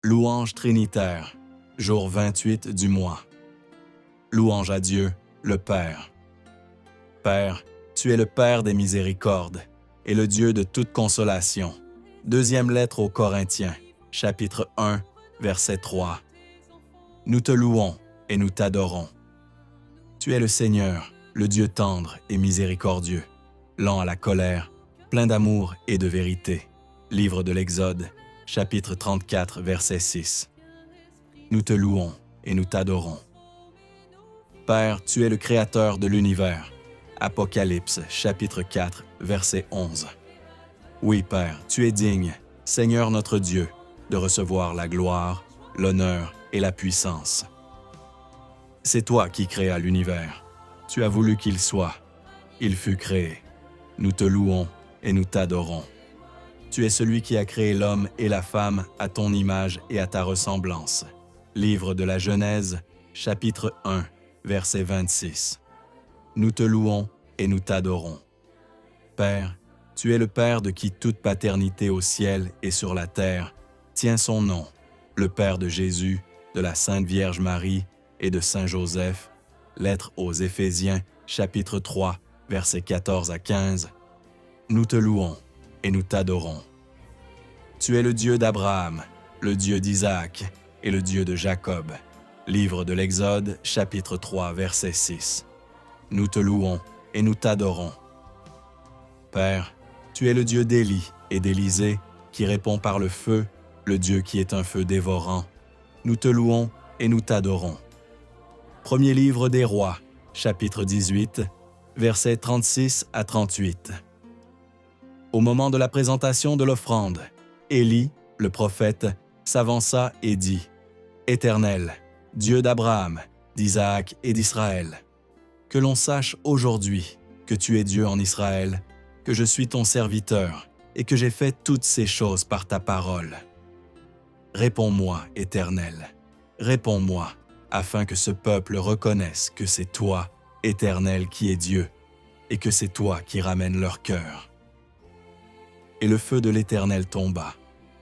Louange trinitaire, jour 28 du mois. Louange à Dieu, le Père. Père, tu es le Père des miséricordes et le Dieu de toute consolation. Deuxième lettre aux Corinthiens, chapitre 1, verset 3. Nous te louons et nous t'adorons. Tu es le Seigneur, le Dieu tendre et miséricordieux, lent à la colère, plein d'amour et de vérité. Livre de l'Exode, chapitre 34, verset 6. Nous te louons et nous t'adorons. Père, tu es le Créateur de l'univers. Apocalypse, chapitre 4, verset 11. Oui, Père, tu es digne, Seigneur notre Dieu, de recevoir la gloire, l'honneur et la puissance. C'est toi qui créas l'univers. Tu as voulu qu'il soit. Il fut créé. Nous te louons et nous t'adorons. Tu es celui qui a créé l'homme et la femme à ton image et à ta ressemblance. Livre de la Genèse, chapitre 1, verset 26. Nous te louons et nous t'adorons. Père, tu es le Père de qui toute paternité au ciel et sur la terre tient son nom, le Père de Jésus, de la Sainte Vierge Marie et de Saint Joseph. Lettre aux Éphésiens, chapitre 3, versets 14 à 15. Nous te louons et nous t'adorons. Tu es le Dieu d'Abraham, le Dieu d'Isaac et le Dieu de Jacob. Livre de l'Exode, chapitre 3, verset 6. Nous te louons et nous t'adorons. Père, tu es le Dieu d'Élie et d'Élisée, qui répond par le feu, le Dieu qui est un feu dévorant. Nous te louons et nous t'adorons. Premier livre des Rois, chapitre 18, versets 36 à 38. Au moment de la présentation de l'offrande, Élie, le prophète, s'avança et dit : « Éternel, Dieu d'Abraham, d'Isaac et d'Israël, que l'on sache aujourd'hui que tu es Dieu en Israël, que je suis ton serviteur et que j'ai fait toutes ces choses par ta parole. Réponds-moi, Éternel, réponds-moi, afin que ce peuple reconnaisse que c'est toi, Éternel, qui es Dieu, et que c'est toi qui ramènes leur cœur. » Et le feu de l'Éternel tomba,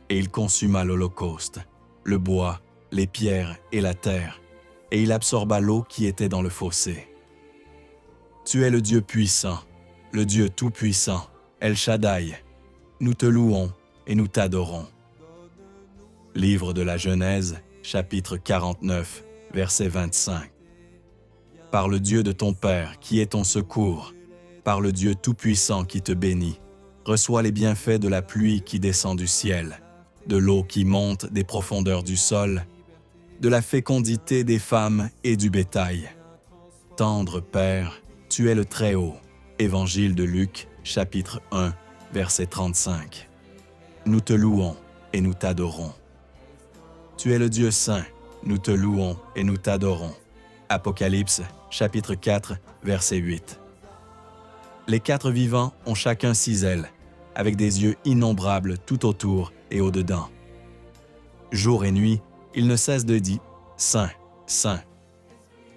et il consuma l'holocauste, le bois, les pierres et la terre, et il absorba l'eau qui était dans le fossé. Tu es le Dieu puissant, le Dieu tout-puissant, El Shaddai. Nous te louons et nous t'adorons. Livre de la Genèse, chapitre 49, verset 25. Par le Dieu de ton Père qui est ton secours, par le Dieu tout-puissant qui te bénit, reçois les bienfaits de la pluie qui descend du ciel, de l'eau qui monte des profondeurs du sol, de la fécondité des femmes et du bétail. Tendre Père, tu es le Très-Haut. Évangile de Luc, chapitre 1, verset 35. Nous te louons et nous t'adorons. Tu es le Dieu saint, nous te louons et nous t'adorons. Apocalypse, chapitre 4, verset 8. Les quatre vivants ont chacun 6 ailes, avec des yeux innombrables tout autour et au-dedans. Jour et nuit, ils ne cessent de dire « Saint, Saint,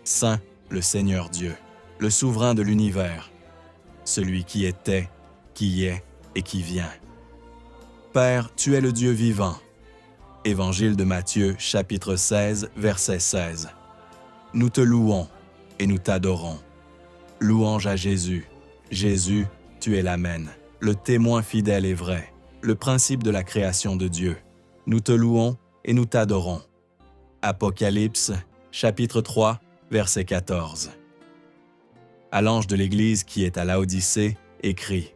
Saint, le Seigneur Dieu, le souverain de l'univers, celui qui était, qui est et qui vient. » Père, tu es le Dieu vivant. Évangile de Matthieu, chapitre 16, verset 16. Nous te louons et nous t'adorons. Louange à Jésus. Jésus, tu es l'Amen, le témoin fidèle et vrai, le principe de la création de Dieu. Nous te louons et nous t'adorons. Apocalypse, chapitre 3, verset 14. À l'ange de l'Église qui est à Laodicée, écrit :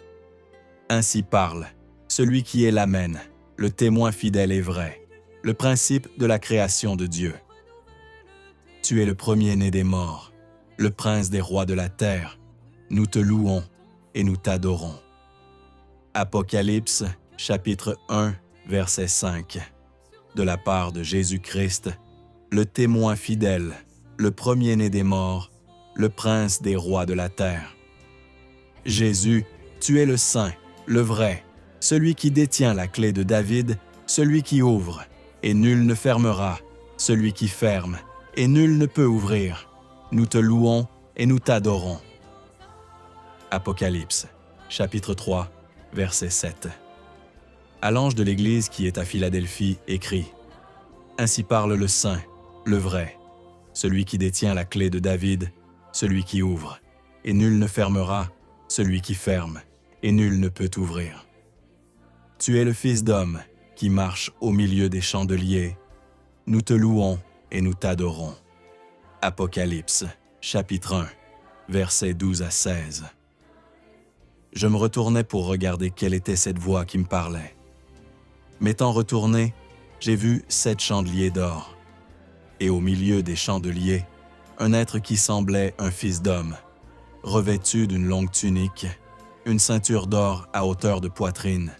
Ainsi parle celui qui est l'Amen, le témoin fidèle et vrai, le principe de la création de Dieu. Tu es le premier-né des morts, le prince des rois de la terre. Nous te louons et nous t'adorons. Apocalypse, chapitre 1, verset 5. De la part de Jésus-Christ, le témoin fidèle, le premier-né des morts, le prince des rois de la terre. Jésus, tu es le saint, le vrai, celui qui détient la clé de David, celui qui ouvre, et nul ne fermera, celui qui ferme, et nul ne peut ouvrir. Nous te louons et nous t'adorons. Apocalypse, chapitre 3, verset 7. À l'ange de l'Église qui est à Philadelphie, écrit : Ainsi parle le Saint, le vrai, celui qui détient la clé de David, celui qui ouvre, et nul ne fermera, celui qui ferme, et nul ne peut ouvrir. Tu es le Fils d'homme qui marche au milieu des chandeliers. Nous te louons et nous t'adorons. Apocalypse, chapitre 1, versets 12 à 16. Je me retournais pour regarder quelle était cette voix qui me parlait. M'étant retourné, j'ai vu 7 chandeliers d'or. Et au milieu des chandeliers, un être qui semblait un fils d'homme, revêtu d'une longue tunique, une ceinture d'or à hauteur de poitrine.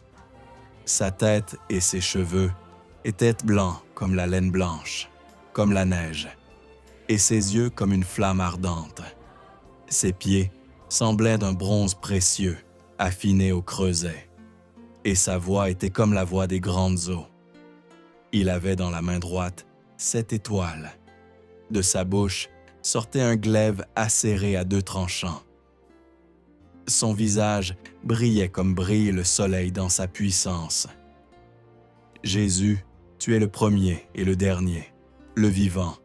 Sa tête et ses cheveux étaient blancs comme la laine blanche, comme la neige, et ses yeux comme une flamme ardente. Ses pieds semblaient d'un bronze précieux, affiné au creuset, et sa voix était comme la voix des grandes eaux. Il avait dans la main droite 7 étoiles. De sa bouche sortait un glaive acéré à 2 tranchants. Son visage brillait comme brille le soleil dans sa puissance. Jésus, tu es le premier et le dernier, le vivant,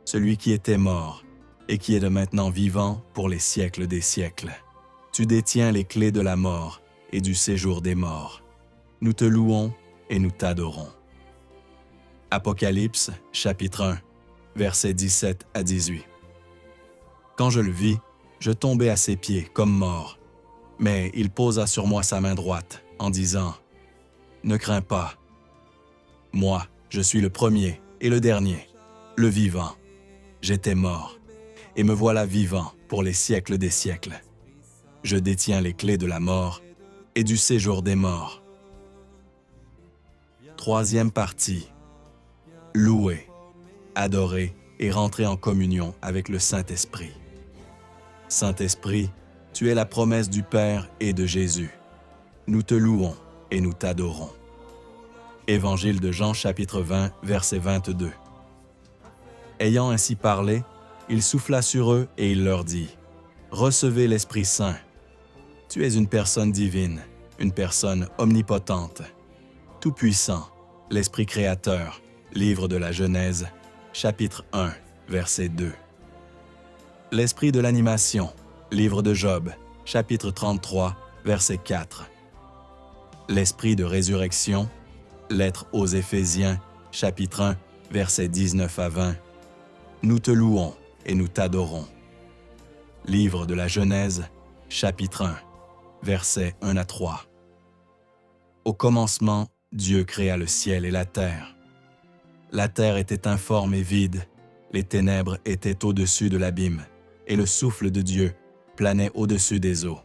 celui qui était mort et qui est de maintenant vivant pour les siècles des siècles. Tu détiens les clés de la mort et du séjour des morts. Nous te louons et nous t'adorons. Apocalypse, chapitre 1, versets 17 à 18. Quand je le vis, je tombai à ses pieds comme mort. Mais il posa sur moi sa main droite, en disant « Ne crains pas. Moi, je suis le premier et le dernier, le vivant. J'étais mort, et me voilà vivant pour les siècles des siècles. Je détiens les clés de la mort et du séjour des morts. » Troisième partie. Louer, adorer et rentrer en communion avec le Saint-Esprit. Saint-Esprit, tu es la promesse du Père et de Jésus. Nous te louons et nous t'adorons. Évangile de Jean, chapitre 20, verset 22. Ayant ainsi parlé, il souffla sur eux et il leur dit « Recevez l'Esprit Saint. Tu es une personne divine, une personne omnipotente, tout-puissant, l'Esprit créateur. » Livre de la Genèse, chapitre 1, verset 2. L'Esprit de l'animation. Livre de Job, chapitre 33, verset 4. L'Esprit de résurrection. Lettre aux Éphésiens, chapitre 1, versets 19 à 20. Nous te louons et nous t'adorons. Livre de la Genèse, chapitre 1, versets 1 à 3. Au commencement, Dieu créa le ciel et la terre. La terre était informe et vide, les ténèbres étaient au-dessus de l'abîme, et le souffle de Dieu planait au-dessus des eaux.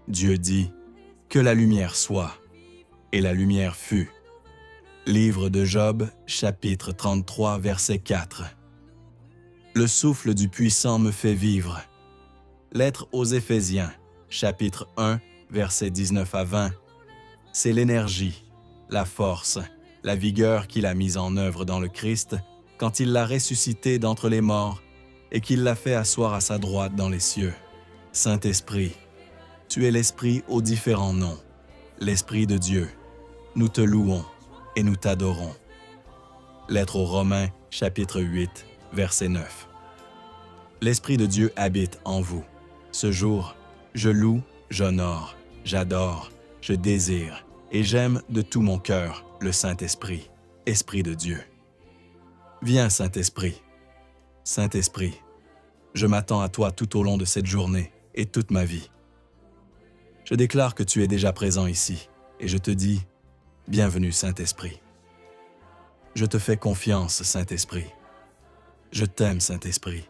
Dieu dit, « Que la lumière soit », et la lumière fut. Livre de Job, chapitre 33, verset 4. Le souffle du puissant me fait vivre. Lettre aux Éphésiens, chapitre 1, versets 19 à 20. C'est l'énergie, la force, la vigueur qu'il a mise en œuvre dans le Christ quand il l'a ressuscité d'entre les morts et qu'il l'a fait asseoir à sa droite dans les cieux. Saint-Esprit, tu es l'Esprit aux différents noms, l'Esprit de Dieu. Nous te louons et nous t'adorons. Lettre aux Romains, chapitre 8, verset 9. L'Esprit de Dieu habite en vous. Ce jour, je loue, j'honore, j'adore, je désire et j'aime de tout mon cœur le Saint-Esprit, Esprit de Dieu. Viens, Saint-Esprit. Saint-Esprit, je m'attends à toi tout au long de cette journée et toute ma vie. Je déclare que tu es déjà présent ici et je te dis, bienvenue, Saint-Esprit. Je te fais confiance, Saint-Esprit. Je t'aime, Saint-Esprit.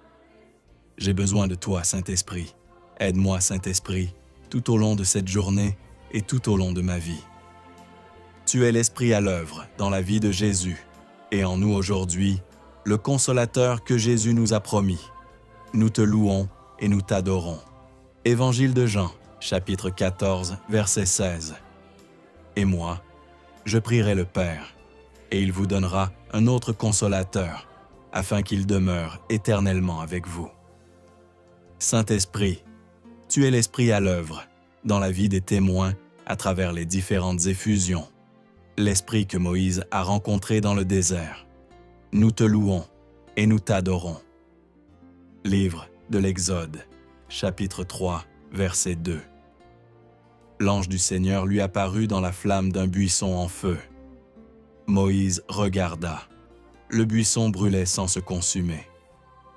J'ai besoin de toi, Saint-Esprit. Aide-moi, Saint-Esprit, tout au long de cette journée et tout au long de ma vie. Tu es l'Esprit à l'œuvre dans la vie de Jésus et en nous aujourd'hui, le Consolateur que Jésus nous a promis. Nous te louons et nous t'adorons. Évangile de Jean, chapitre 14, verset 16. Et moi, je prierai le Père, et il vous donnera un autre Consolateur, afin qu'il demeure éternellement avec vous. Saint-Esprit, tu es l'Esprit à l'œuvre dans la vie des témoins à travers les différentes effusions. L'Esprit que Moïse a rencontré dans le désert, Nous te louons et nous t'adorons. Livre de l'Exode, chapitre 3, verset 2. L'ange du Seigneur lui apparut dans la flamme d'un buisson en feu. Moïse regarda. Le buisson brûlait sans se consumer.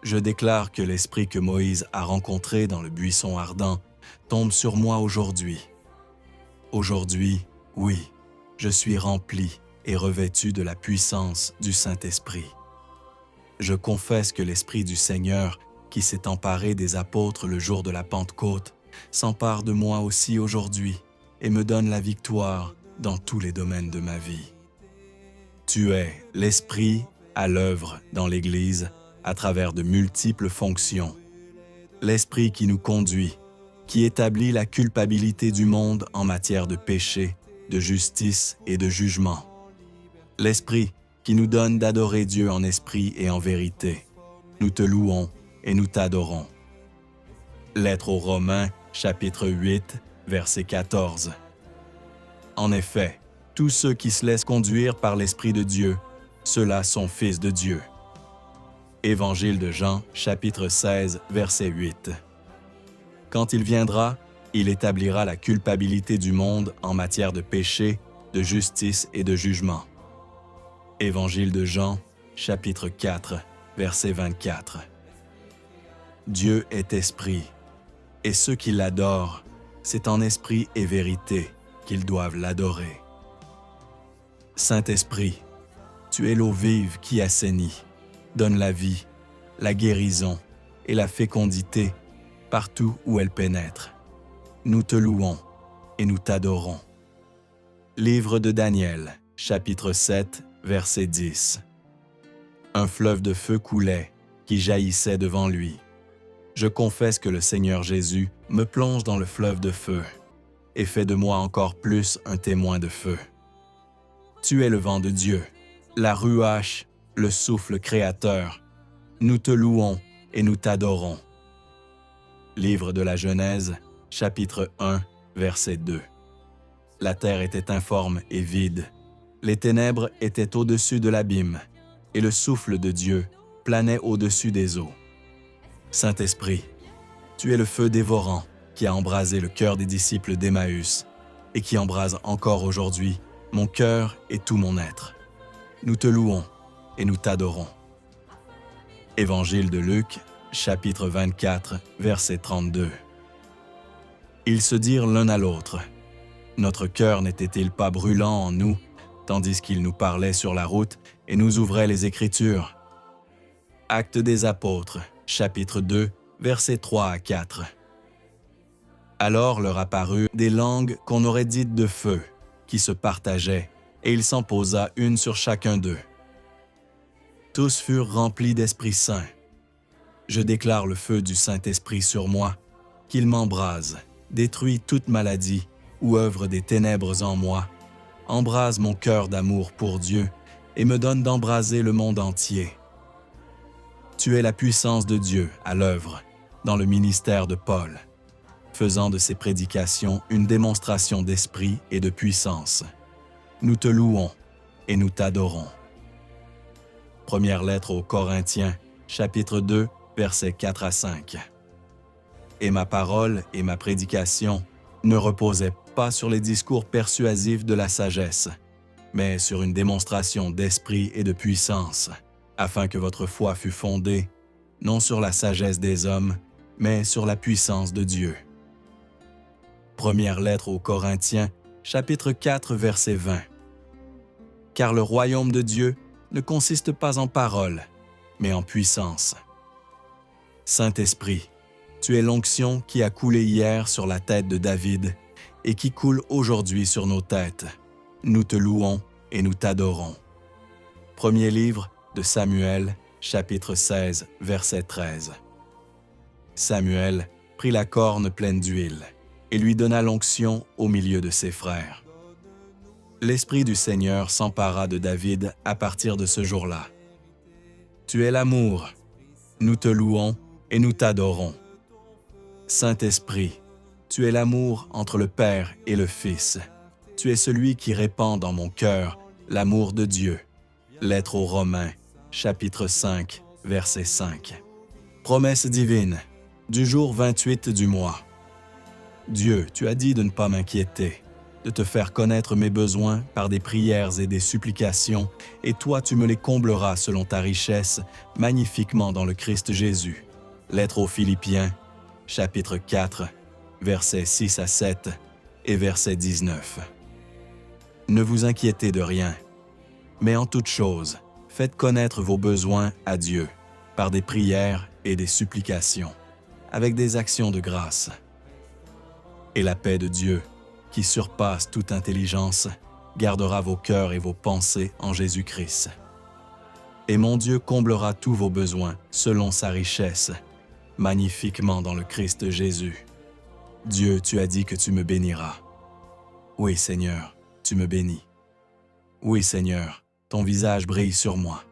Je déclare que l'esprit que Moïse a rencontré dans le buisson ardent tombe sur moi aujourd'hui. Aujourd'hui, oui, je suis rempli et revêtu de la puissance du Saint-Esprit. Je confesse que l'Esprit du Seigneur, qui s'est emparé des apôtres le jour de la Pentecôte, s'empare de moi aussi aujourd'hui et me donne la victoire dans tous les domaines de ma vie. Tu es l'Esprit à l'œuvre dans l'Église à travers de multiples fonctions. L'Esprit qui nous conduit, qui établit la culpabilité du monde en matière de péché, de justice et de jugement. L'Esprit qui nous donne d'adorer Dieu en esprit et en vérité. Nous te louons et nous t'adorons. Lettre aux Romains, chapitre 8, verset 14. En effet, tous ceux qui se laissent conduire par l'Esprit de Dieu, ceux-là sont fils de Dieu. Évangile de Jean, chapitre 16, verset 8. Quand il viendra, il établira la culpabilité du monde en matière de péché, de justice et de jugement. Évangile de Jean, chapitre 4, verset 24. Dieu est esprit, et ceux qui l'adorent, c'est en esprit et vérité qu'ils doivent l'adorer. Saint-Esprit, tu es l'eau vive qui assainit, donne la vie, la guérison et la fécondité partout où elle pénètre. Nous te louons et nous t'adorons. Livre de Daniel, chapitre 7, verset 10. Un fleuve de feu coulait, qui jaillissait devant lui. Je confesse que le Seigneur Jésus me plonge dans le fleuve de feu et fait de moi encore plus un témoin de feu. Tu es le vent de Dieu, la ruache, le souffle créateur. Nous te louons et nous t'adorons. Livre de la Genèse, chapitre 1, verset 2. La terre était informe et vide. Les ténèbres étaient au-dessus de l'abîme, et le souffle de Dieu planait au-dessus des eaux. Saint-Esprit, tu es le feu dévorant qui a embrasé le cœur des disciples d'Emmaüs et qui embrase encore aujourd'hui mon cœur et tout mon être. Nous te louons et nous t'adorons. Évangile de Luc, chapitre 24, verset 32. Ils se dirent l'un à l'autre, « Notre cœur n'était-il pas brûlant en nous, tandis qu'il nous parlait sur la route et nous ouvrait les Écritures. » Actes des Apôtres, chapitre 2, versets 3 à 4. Alors leur apparurent des langues qu'on aurait dites de feu, qui se partageaient, et il s'en posa une sur chacun d'eux. Tous furent remplis d'Esprit Saint. Je déclare le feu du Saint-Esprit sur moi, qu'il m'embrase, détruit toute maladie ou œuvre des ténèbres en moi, embrase mon cœur d'amour pour Dieu et me donne d'embraser le monde entier. Tu es la puissance de Dieu à l'œuvre dans le ministère de Paul, faisant de ses prédications une démonstration d'esprit et de puissance. Nous te louons et nous t'adorons. Première lettre aux Corinthiens, chapitre 2, versets 4 à 5. Et ma parole et ma prédication ne reposaient pas sur les discours persuasifs de la sagesse, mais sur une démonstration d'esprit et de puissance, afin que votre foi fût fondée, non sur la sagesse des hommes, mais sur la puissance de Dieu. Première lettre aux Corinthiens, chapitre 4, verset 20. Car le royaume de Dieu ne consiste pas en paroles, mais en puissance. Saint-Esprit, tu es l'onction qui a coulé hier sur la tête de David et qui coule aujourd'hui sur nos têtes. Nous te louons et nous t'adorons. Premier livre de Samuel, chapitre 16, verset 13. Samuel prit la corne pleine d'huile et lui donna l'onction au milieu de ses frères. L'Esprit du Seigneur s'empara de David à partir de ce jour-là. Tu es l'amour, nous te louons et nous t'adorons. Saint-Esprit, tu es l'amour entre le Père et le Fils. Tu es celui qui répand dans mon cœur l'amour de Dieu. Lettre aux Romains, chapitre 5, verset 5. Promesse divine, du jour 28 du mois. Dieu, tu as dit de ne pas m'inquiéter, de te faire connaître mes besoins par des prières et des supplications, et toi tu me les combleras selon ta richesse, magnifiquement dans le Christ Jésus. Lettre aux Philippiens, chapitre 4, versets 6 à 7 et verset 19. Ne vous inquiétez de rien, mais en toute chose, faites connaître vos besoins à Dieu, par des prières et des supplications, avec des actions de grâce. Et la paix de Dieu, qui surpasse toute intelligence, gardera vos cœurs et vos pensées en Jésus-Christ. Et mon Dieu comblera tous vos besoins selon sa richesse, magnifiquement dans le Christ Jésus. Dieu, tu as dit que tu me béniras. Oui, Seigneur, tu me bénis. Oui, Seigneur, ton visage brille sur moi.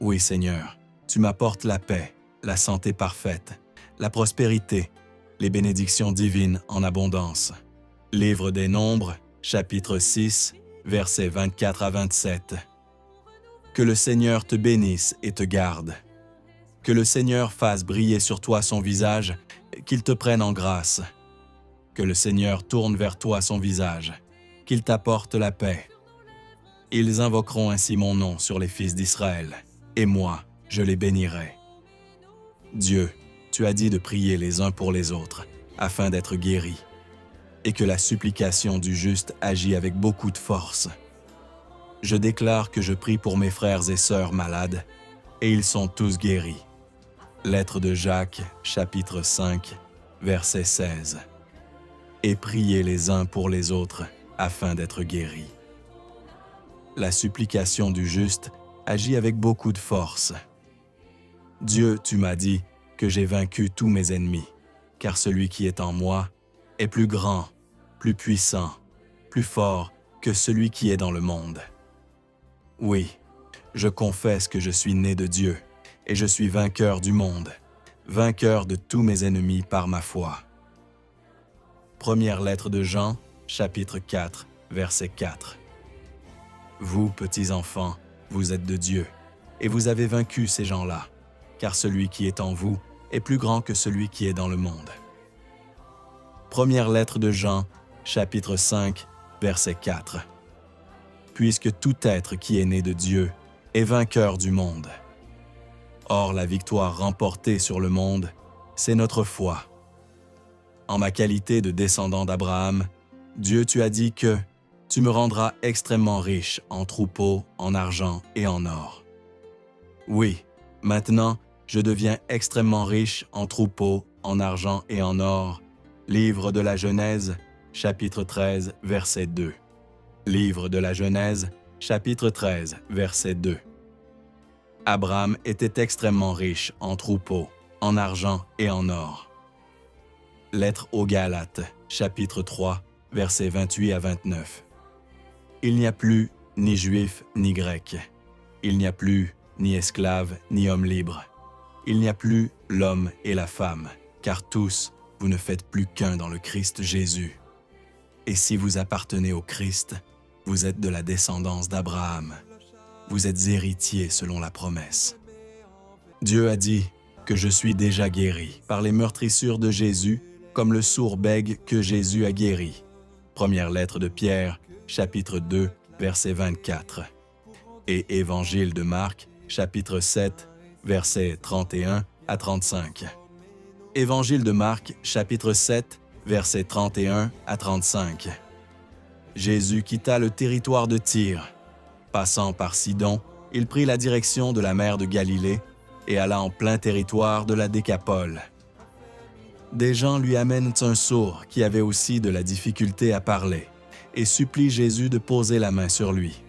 Oui, Seigneur, tu m'apportes la paix, la santé parfaite, la prospérité, les bénédictions divines en abondance. Livre des Nombres, chapitre 6, versets 24 à 27. Que le Seigneur te bénisse et te garde. Que le Seigneur fasse briller sur toi son visage, qu'il te prenne en grâce. Que le Seigneur tourne vers toi son visage, qu'il t'apporte la paix. Ils invoqueront ainsi mon nom sur les fils d'Israël, et moi, je les bénirai. Dieu, tu as dit de prier les uns pour les autres, afin d'être guéris, et que la supplication du juste agit avec beaucoup de force. Je déclare que je prie pour mes frères et sœurs malades, et ils sont tous guéris. Lettre de Jacques, chapitre 5, verset 16. Et priez les uns pour les autres, afin d'être guéris. La supplication du juste agit avec beaucoup de force. Dieu, tu m'as dit que j'ai vaincu tous mes ennemis, car celui qui est en moi est plus grand, plus puissant, plus fort que celui qui est dans le monde. Oui, je confesse que je suis né de Dieu, et je suis vainqueur du monde, vainqueur de tous mes ennemis par ma foi. Première lettre de Jean, chapitre 4, verset 4. Vous, petits enfants, vous êtes de Dieu, et vous avez vaincu ces gens-là, car celui qui est en vous est plus grand que celui qui est dans le monde. Première lettre de Jean, chapitre 5, verset 4. Puisque tout être qui est né de Dieu est vainqueur du monde. Or, la victoire remportée sur le monde, c'est notre foi. En ma qualité de descendant d'Abraham, Dieu, tu as dit que tu me rendras extrêmement riche en troupeaux, en argent et en or. Oui, maintenant, je deviens extrêmement riche en troupeaux, en argent et en or. Livre de la Genèse, chapitre 13, verset 2. Livre de la Genèse, chapitre 13, verset 2. Abraham était extrêmement riche en troupeaux, en argent et en or. Lettre aux Galates, chapitre 3, versets 28 à 29. Il n'y a plus ni juif ni grec. Il n'y a plus ni esclave ni homme libre. Il n'y a plus l'homme et la femme, car tous, vous ne faites plus qu'un dans le Christ Jésus. Et si vous appartenez au Christ, vous êtes de la descendance d'Abraham. Vous êtes héritiers selon la promesse. Dieu a dit que je suis déjà guéri par les meurtrissures de Jésus, comme le sourd bègue que Jésus a guéri. Première lettre de Pierre, chapitre 2, verset 24. Et Évangile de Marc, chapitre 7, versets 31 à 35. Évangile de Marc, chapitre 7, versets 31 à 35. Jésus quitta le territoire de Tyr. Passant par Sidon, il prit la direction de la mer de Galilée et alla en plein territoire de la Décapole. Des gens lui amènent un sourd qui avait aussi de la difficulté à parler et supplie Jésus de poser la main sur lui.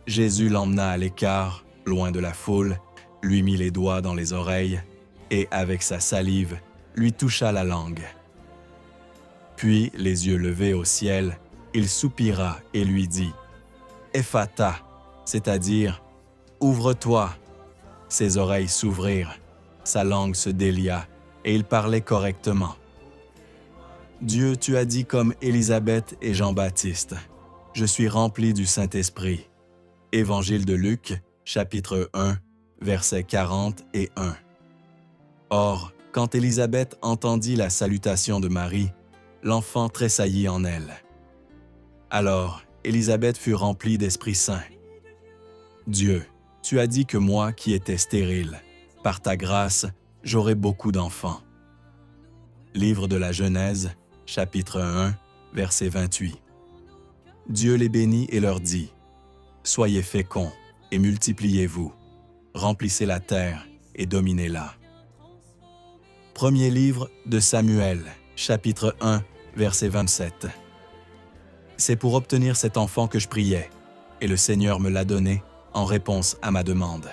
Jésus l'emmena à l'écart, loin de la foule, lui mit les doigts dans les oreilles et, avec sa salive, lui toucha la langue. Puis, les yeux levés au ciel, il soupira et lui dit « Ephata », c'est-à-dire « Ouvre-toi ». Ses oreilles s'ouvrirent, sa langue se délia et il parlait correctement. Dieu, tu as dit comme Élisabeth et Jean-Baptiste, « Je suis rempli du Saint-Esprit ». Évangile de Luc, chapitre 1, versets 40 et 1. Or, quand Élisabeth entendit la salutation de Marie, l'enfant tressaillit en elle. Alors, Élisabeth fut remplie d'Esprit Saint. Dieu, tu as dit que moi qui étais stérile, par ta grâce, j'aurai beaucoup d'enfants. Livre de la Genèse, chapitre 1, verset 28. Dieu les bénit et leur dit, « Soyez féconds et multipliez-vous, remplissez la terre et dominez-la. » Premier livre de Samuel, chapitre 1, verset 27. C'est pour obtenir cet enfant que je priais, et le Seigneur me l'a donné en réponse à ma demande.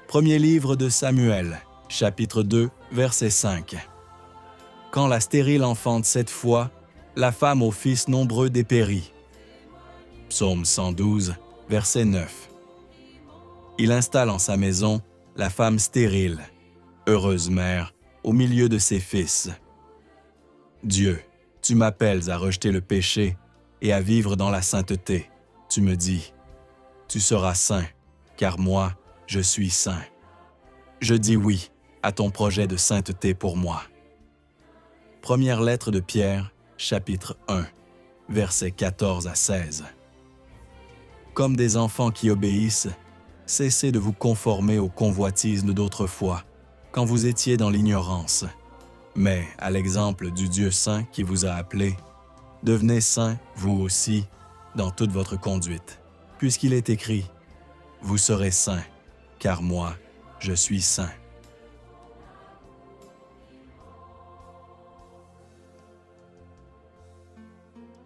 Premier livre de Samuel, chapitre 2, verset 5. Quand la stérile enfante 7 fois, la femme aux fils nombreux dépérit. Psaume 112, verset 9. Il installe en sa maison la femme stérile, heureuse mère, au milieu de ses fils. Dieu, tu m'appelles à rejeter le péché et à vivre dans la sainteté. Tu me dis, tu seras saint, car moi, je suis saint. Je dis oui à ton projet de sainteté pour moi. Première lettre de Pierre, chapitre 1, versets 14 à 16. Comme des enfants qui obéissent, cessez de vous conformer aux convoitises d'autrefois, quand vous étiez dans l'ignorance. Mais, à l'exemple du Dieu saint qui vous a appelé, devenez saints, vous aussi, dans toute votre conduite, puisqu'il est écrit « Vous serez saints, car moi, je suis saint. »